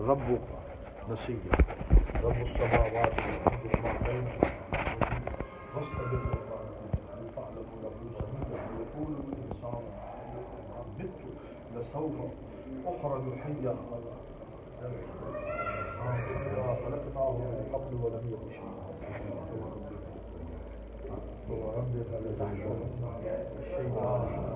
الرب نسيا، رب السماوات والارض وما بينهما واستبق فاعلم له سميا يقول الانسان مت لسوف اخرج حيا خلقناه من قبل ولم يك شيئا وربك لتحشرن الشيطان